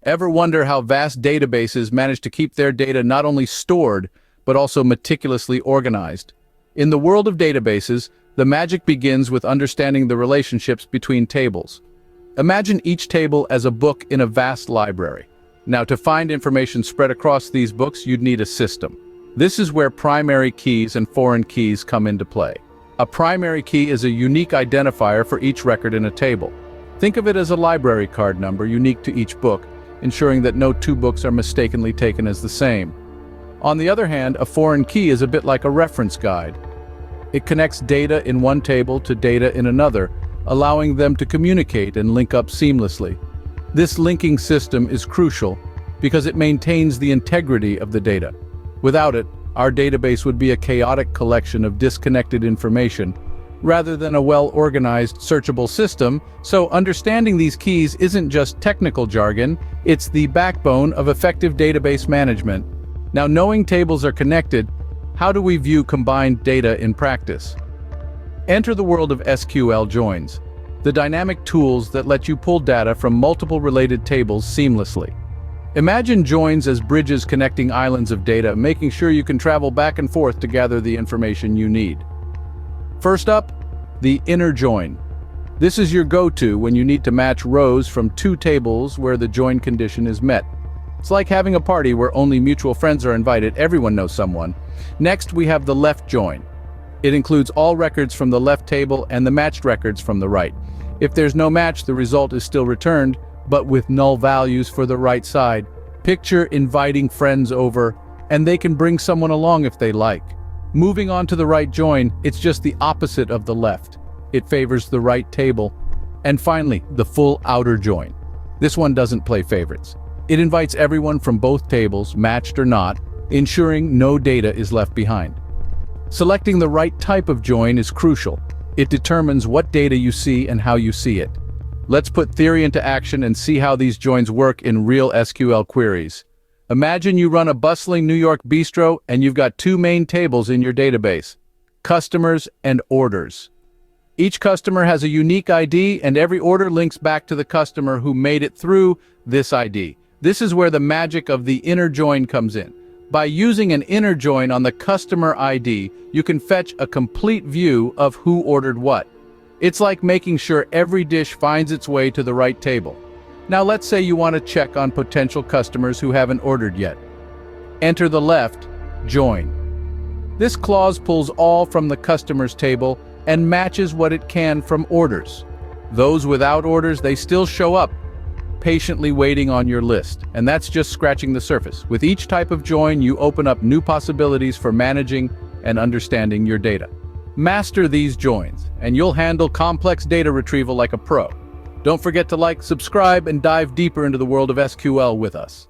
Ever wonder how vast databases manage to keep their data not only stored, but also meticulously organized? In the world of databases, the magic begins with understanding the relationships between tables. Imagine each table as a book in a vast library. Now, to find information spread across these books, you'd need a system. This is where primary keys and foreign keys come into play. A primary key is a unique identifier for each record in a table. Think of it as a library card number unique to each book, ensuring that no two books are mistakenly taken as the same. On the other hand, a foreign key is a bit like a reference guide. It connects data in one table to data in another, allowing them to communicate and link up seamlessly. This linking system is crucial because it maintains the integrity of the data. Without it, our database would be a chaotic collection of disconnected information, rather than a well-organized, searchable system. So understanding these keys isn't just technical jargon, it's the backbone of effective database management. Now, knowing tables are connected, how do we view combined data in practice? Enter the world of SQL joins, the dynamic tools that let you pull data from multiple related tables seamlessly. Imagine joins as bridges connecting islands of data, making sure you can travel back and forth to gather the information you need. First up, the inner join. This is your go-to when you need to match rows from two tables where the join condition is met. It's like having a party where only mutual friends are invited, everyone knows someone. Next, we have the left join. It includes all records from the left table and the matched records from the right. If there's no match, the result is still returned, but with null values for the right side. Picture inviting friends over, and they can bring someone along if they like. Moving on to the right join, it's just the opposite of the left. It favors the right table. And finally, the full outer join. This one doesn't play favorites. It invites everyone from both tables, matched or not, ensuring no data is left behind. Selecting the right type of join is crucial. It determines what data you see and how you see it. Let's put theory into action and see how these joins work in real SQL queries. Imagine you run a bustling New York bistro and you've got two main tables in your database: customers and orders. Each customer has a unique ID, and every order links back to the customer who made it through this ID. This is where the magic of the inner join comes in. By using an inner join on the customer ID, you can fetch a complete view of who ordered what. It's like making sure every dish finds its way to the right table. Now let's say you want to check on potential customers who haven't ordered yet. Enter the left join. This clause pulls all from the customer's table and matches what it can from orders. Those without orders, they still show up, patiently waiting on your list. And that's just scratching the surface. With each type of join, you open up new possibilities for managing and understanding your data. Master these joins, and you'll handle complex data retrieval like a pro. Don't forget to like, subscribe, and dive deeper into the world of SQL with us.